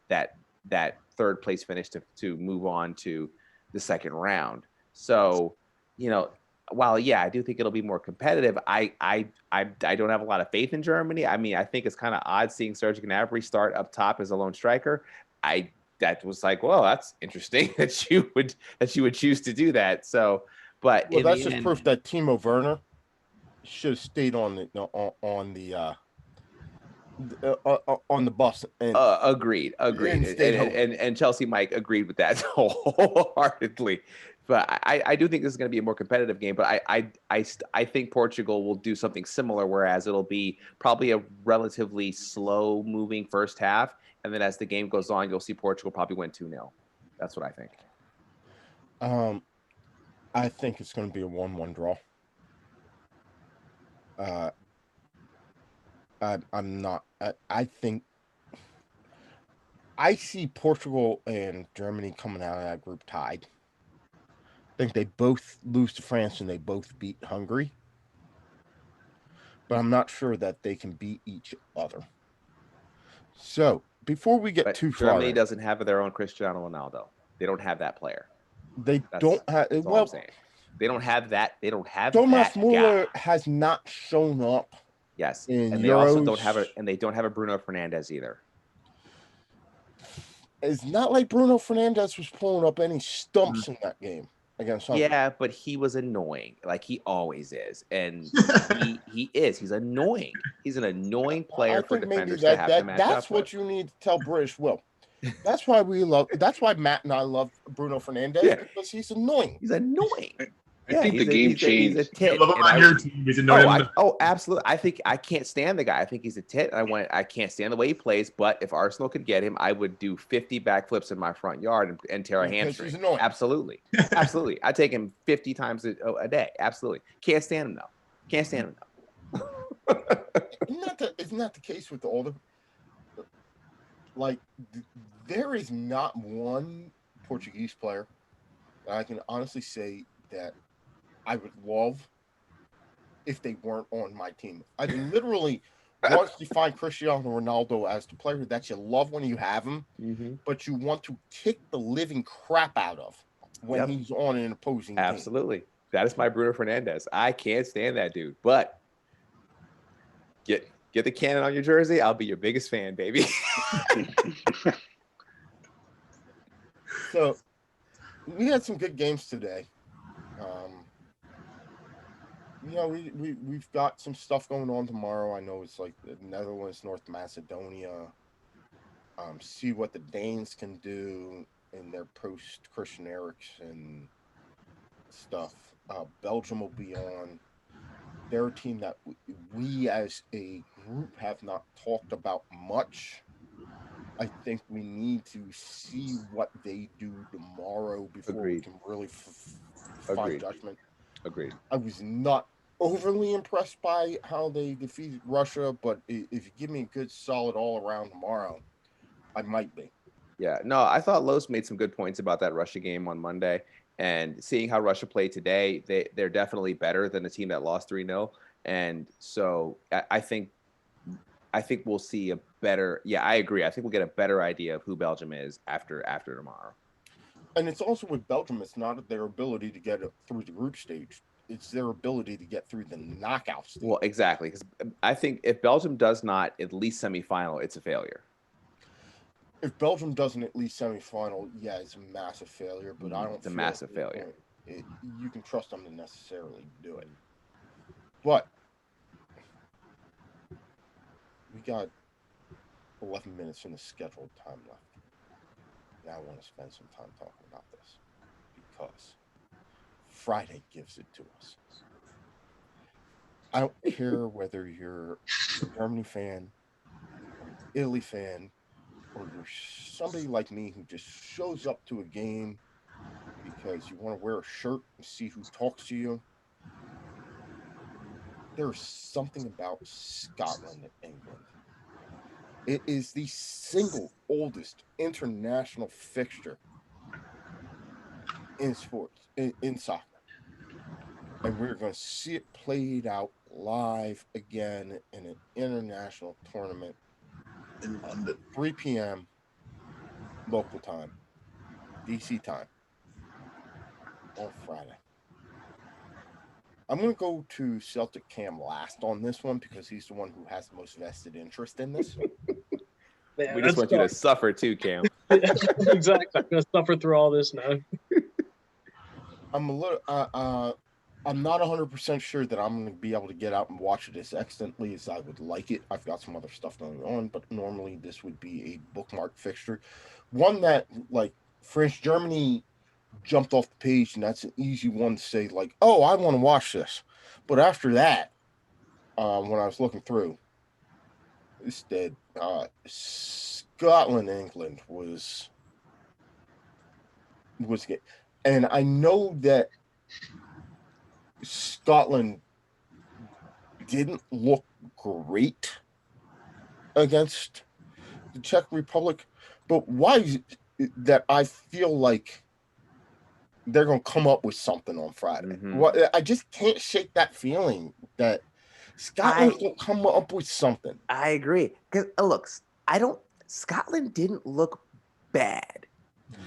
3rd place finish to move on to the second round. So, while I do think it'll be more competitive, I don't have a lot of faith in Germany. I mean, I think it's kind of odd seeing Serge Gnabry start up top as a lone striker. That was like, well, that's interesting that you would choose to do that. So, but that's just proof that Timo Werner should have stayed on the bus. And agreed. And Chelsea Mike agreed with that wholeheartedly. But I do think this is going to be a more competitive game. But I think Portugal will do something similar, whereas it'll be probably a relatively slow moving first half, and then as the game goes on, you'll see Portugal probably win 2-0. That's what I think. I think it's going to be a 1-1 draw. I'm not. I think I see Portugal and Germany coming out of that group tied. I think they both lose to France and they both beat Hungary. But I'm not sure that they can beat each other. So, before we get too far... Germany doesn't have their own Cristiano Ronaldo. They don't have that player. They don't have... Well, they don't have that. They don't have Thomas that Muller guy. Has not shown up. Yes, and they also don't have a Bruno Fernandes either. It's not like Bruno Fernandes was pulling up any stumps in that game against Hungary. Yeah, but he was annoying, like he always is, and he is. He's annoying. He's an annoying player for defenders to have to match up with. That's what you need to tell British Will. That's why Matt and I love Bruno Fernandes, because he's annoying. He's annoying. Yeah, think the he's game he's changed. a tit. Love him and on I, your team. He's annoying. absolutely. I can't stand the guy. I think he's a tit. I can't stand the way he plays. But if Arsenal could get him, I would do 50 backflips in my front yard and tear a Because hamstring. he's annoying. Absolutely, absolutely. I take him 50 times a day. Absolutely. Can't stand him though. Can't stand him though. Isn't that the case with all the like? There is not one Portuguese player that I can honestly say that I would love if they weren't on my team. I literally want to find Cristiano Ronaldo as the player that you love when you have him, but you want to kick the living crap out of when he's on an opposing team. Absolutely. That is my Bruno Fernandes. I can't stand that dude. But get the cannon on your jersey. I'll be your biggest fan, baby. So we had some good games today. We've got some stuff going on tomorrow. I know it's like the Netherlands, North Macedonia. See what the Danes can do in their post Christian Eriksen stuff. Belgium will be on. They're a team that we as a group have not talked about much. I think we need to see what they do tomorrow before we can really find judgment. Agreed. I was not overly impressed by how they defeated Russia, but if you give me a good, solid all-around tomorrow, I might be. Yeah, no, I thought Los made some good points about that Russia game on Monday. And seeing how Russia played today, they're definitely better than a team that lost 3-0. And so I think we'll see a better. Yeah, I agree. I think we'll get a better idea of who Belgium is after tomorrow. And it's also with Belgium, it's not their ability to get through the group stage. It's their ability to get through the knockout stage. Well, exactly. Because I think if Belgium does not at least semifinal, it's a failure. If Belgium doesn't at least semifinal, yeah, it's a massive failure. But I don't. It's a massive failure. You can trust them to necessarily do it. But we got 11 minutes in the scheduled time left. Now I want to spend some time talking about this because Friday gives it to us. I don't care whether you're a Germany fan, or an Italy fan, or you're somebody like me who just shows up to a game because you want to wear a shirt and see who talks to you. There's something about Scotland and England. It is the single oldest international fixture in sports, in soccer. And we're going to see it played out live again in an international tournament In London. 3 p.m. local time, DC time, on Friday. I'm going to go to Celtic Cam last on this one because he's the one who has the most vested interest in this. Man, We just want you to suffer too, Cam. Exactly. I'm going to suffer through all this now. I'm not 100% sure that I'm going to be able to get out and watch it as excellently as I would like it. I've got some other stuff going on, but normally this would be a bookmark fixture. One that, like, France-Germany jumped off the page, and that's an easy one to say, like, oh, I want to watch this. But after that, when I was looking through, Stead, Scotland, England was good. And I know that Scotland didn't look great against the Czech Republic, but why is it that I feel like they're going to come up with something on Friday? Mm-hmm. I just can't shake that feeling that Scotland's going to come up with something. I agree. Because look, Scotland didn't look bad.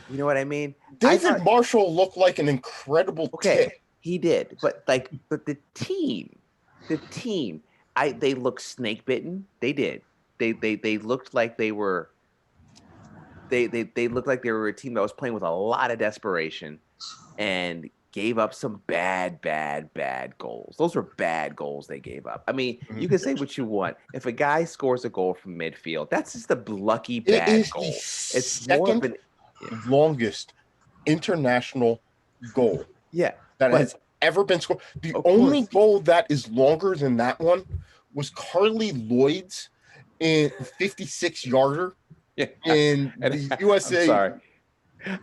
You know what I mean? David Marshall looked like an incredible tip. He did, but the team, they looked snake bitten. They did. They looked like they were. They looked like they were a team that was playing with a lot of desperation, and gave up some bad goals. Those were bad goals they gave up. I mean, you can say what you want. If a guy scores a goal from midfield, that's just a lucky bad goal. It's second longest international goal. Yeah. That has ever been scored. The Of only course. goal that is longer than that one was Carly Lloyd's in 56-yarder Yeah. in And the I'm USA. sorry.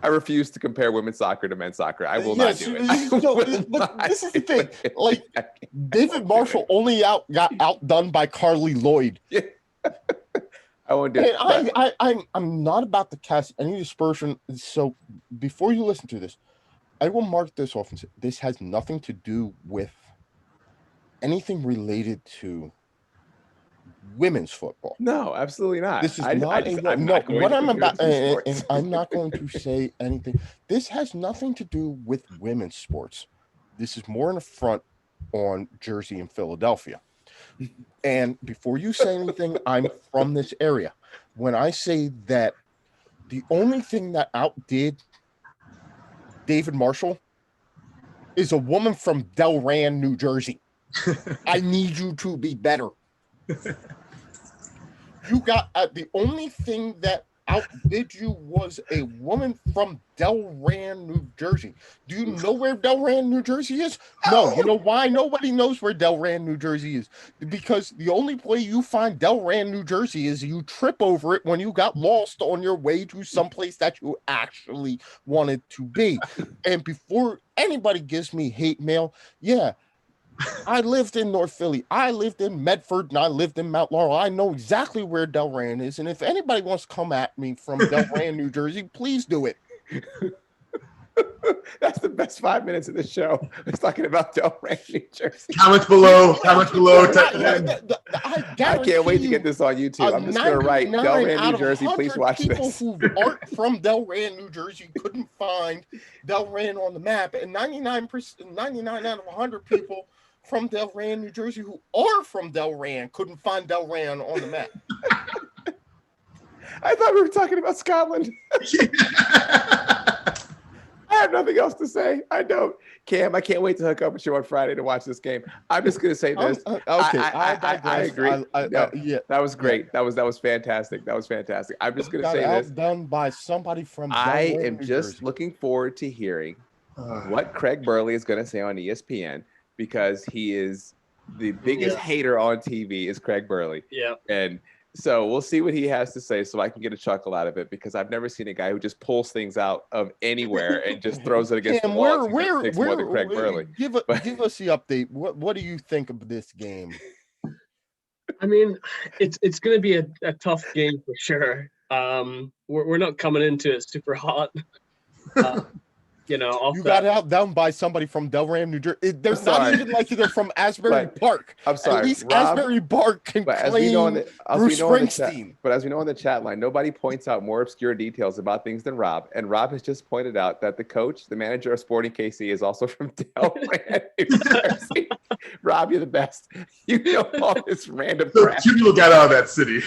I refuse to compare women's soccer to men's soccer. I will not do it. I So, will but not this is the do thing. it. Like, I David won't do Marshall it. only got outdone by Carly Lloyd. Yeah. I won't do And it. But I'm not about to cast any dispersion. So before you listen to this, I will mark this off and say this has nothing to do with anything related to women's football. no, absolutely not. This is not I'm no. not going What to I'm compare about, the two sports. and I'm not going to say anything. This has nothing to do with women's sports. This is more an affront on Jersey and Philadelphia. And before you say anything, I'm from this area. When I say that the only thing that outdid David Marshall is a woman from Delran, New Jersey. I need you to be better. You got the only thing that outdid you was a woman from Delran, New Jersey. Do you know where Delran, New Jersey is? No. You know why nobody knows where Delran, New Jersey is? Because the only way you find Delran, New Jersey is you trip over it when you got lost on your way to someplace that you actually wanted to be. And before anybody gives me hate mail, yeah, I lived in North Philly. I lived in Medford, and I lived in Mount Laurel. I know exactly where Delran is. And if anybody wants to come at me from Delran, New Jersey, please do it. That's the best 5 minutes of the show. It's talking about Delran, New Jersey. Comments below. I I can't wait to get this. this on YouTube. I'm just going to write Delran, New Jersey. Please watch people this. who aren't from Delran, New Jersey, couldn't find Delran on the map, and 99 out of 100 people from Delran, New Jersey, who are from Delran, couldn't find Delran on the map. I thought we were talking about Scotland. I have nothing else to say. I don't. Cam, I can't wait to hook up with you on Friday to watch this game. I'm just going to say this. Okay, I agree. Yeah, that was great. That was fantastic. I'm just going to say this. Outdone by somebody from I Delran, am New just Jersey. looking forward to hearing what Craig Burley is going to say on ESPN, because he is the biggest hater on TV is Craig Burley. Yeah. And so we'll see what he has to say so I can get a chuckle out of it, because I've never seen a guy who just pulls things out of anywhere and just throws it against the wall. Where more than Craig Burley. Give us the update. What do you think of this game? I mean, it's going to be a tough game for sure. We're not coming into it super hot. You got outdone by somebody from Delran, New Jersey. There's not even like they're from Asbury Park. I'm sorry. At least Rob, Asbury Park can claim Bruce Springsteen. But as we know on the chat line, nobody points out more obscure details about things than Rob. And Rob has just pointed out that the coach, the manager of Sporting KC, is also from Delran, New Jersey. Rob, you're the best. You know all this random crap. Two people got out of that city.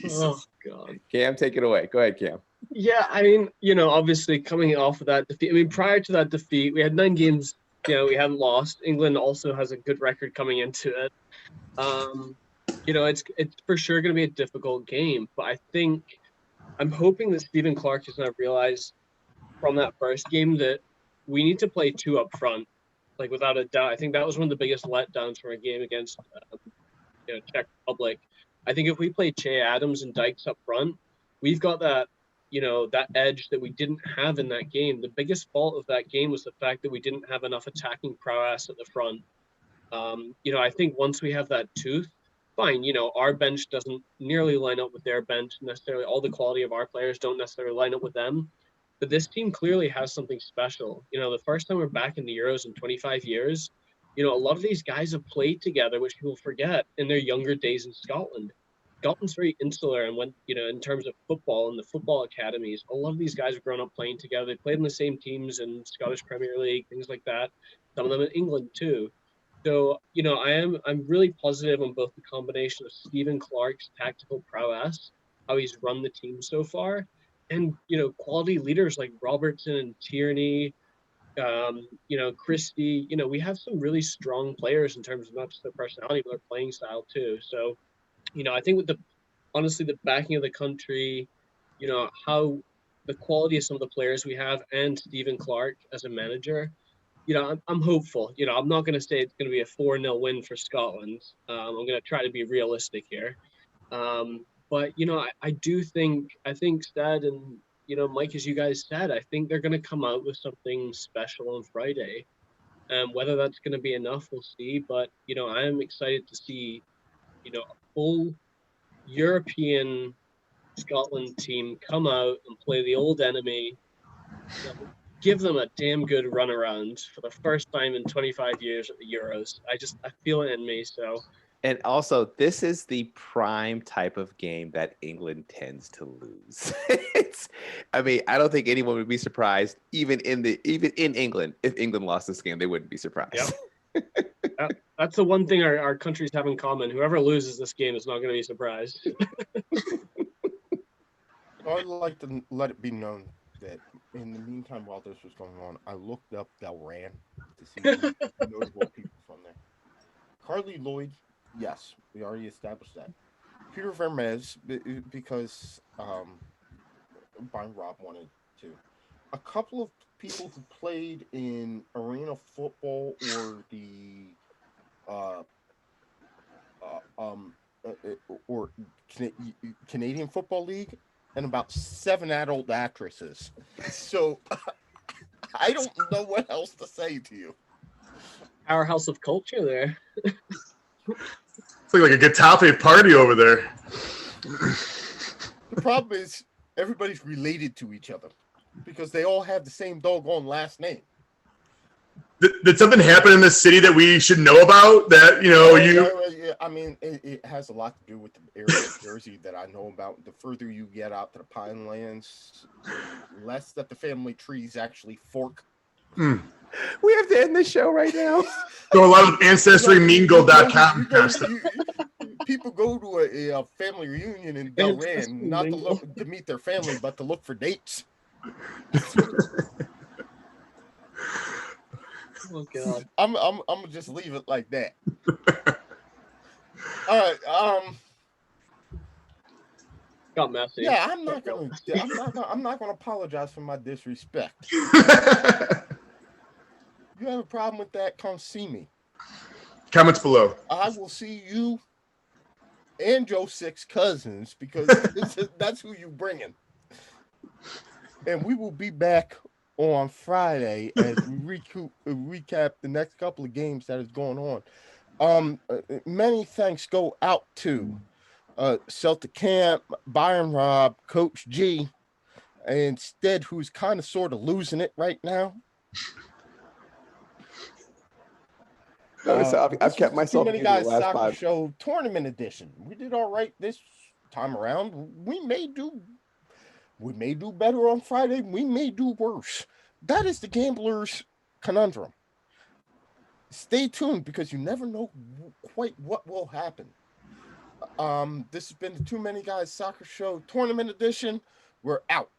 Oh, God. Cam, take it away. Go ahead, Cam. Yeah, I mean, obviously coming off of that defeat, I mean, prior to that defeat, we had 9 games, we hadn't lost. England also has a good record coming into it. It's for sure going to be a difficult game, but I'm hoping that Stephen Clark is going to realize from that first game that we need to play 2 up front, like without a doubt. I think that was one of the biggest letdowns from a game against Czech Republic. I think if we play Che Adams and Dykes up front, we've got that that edge that we didn't have in that game. The biggest fault of that game was the fact that we didn't have enough attacking prowess at the front. I think once we have that tooth, fine, our bench doesn't nearly line up with their bench necessarily. All the quality of our players don't necessarily line up with them. But this team clearly has something special. The first time we're back in the Euros in 25 years, a lot of these guys have played together, which people forget in their younger days in Scotland. Scotland's very insular, and when in terms of football and the football academies, a lot of these guys have grown up playing together. They played in the same teams in Scottish Premier League, things like that. Some of them in England too. So I'm really positive on both the combination of Stephen Clark's tactical prowess, how he's run the team so far, and quality leaders like Robertson and Tierney, Christie. We have some really strong players in terms of not just their personality but their playing style too. So. I think with the backing of the country, how the quality of some of the players we have and Stephen Clark as a manager, I'm hopeful. I'm not going to say it's going to be a 4-0 win for Scotland. I'm going to try to be realistic here. But I think Stead and Mike, as you guys said, I think they're going to come out with something special on Friday. Whether that's going to be enough, we'll see. But I am excited to see a full European Scotland team come out and play the old enemy. Give them a damn good run around for the first time in 25 years at the Euros. I feel it in me. So. And also, this is the prime type of game that England tends to lose. I don't think anyone would be surprised, even in England, if England lost this game, they wouldn't be surprised. Yep. That's the one thing our countries have in common. Whoever loses this game is not going to be surprised. I'd like to let it be known that in the meantime, while this was going on, I looked up Delran to see notable people from there. Carly Lloyd. Yes, we already established that. Peter Vermes, because Brian Robb wanted to. A couple of people who played in arena football or the Canadian Football League, and about 7 adult actresses. So I don't know what else to say to you. Powerhouse of culture there. It's like a Getafe party over there. The problem is everybody's related to each other because they all have the same doggone last name. Did something happen in this city that we should know about? That it has a lot to do with the area of Jersey that I know about. The further you get out to the Pinelands, the less that the family trees actually fork. We have to end this show right now. So a lot of ancestrymingle.com. People go to a family reunion in Delran, not to meet their family, but to look for dates. Oh God! I'm gonna just leave it like that. All right. Got messy. Yeah, I'm not gonna apologize for my disrespect. You have a problem with that? Come see me. Comments below. I will see you and Joe Six Cousins because that's who you bringing. And we will be back on Friday as we recap the next couple of games that is going on. Many thanks go out to Celtic Cam, Byron Robb, Coach G, and Stead, who's kind of sort of losing it right now. Notice I've kept myself Too Many Guys Soccer Show Tournament Edition. We did all right this time around. We may do better on Friday. We may do worse. That is the gambler's conundrum. Stay tuned because you never know quite what will happen. This has been the Too Many Guys Soccer Show Tournament Edition. We're out.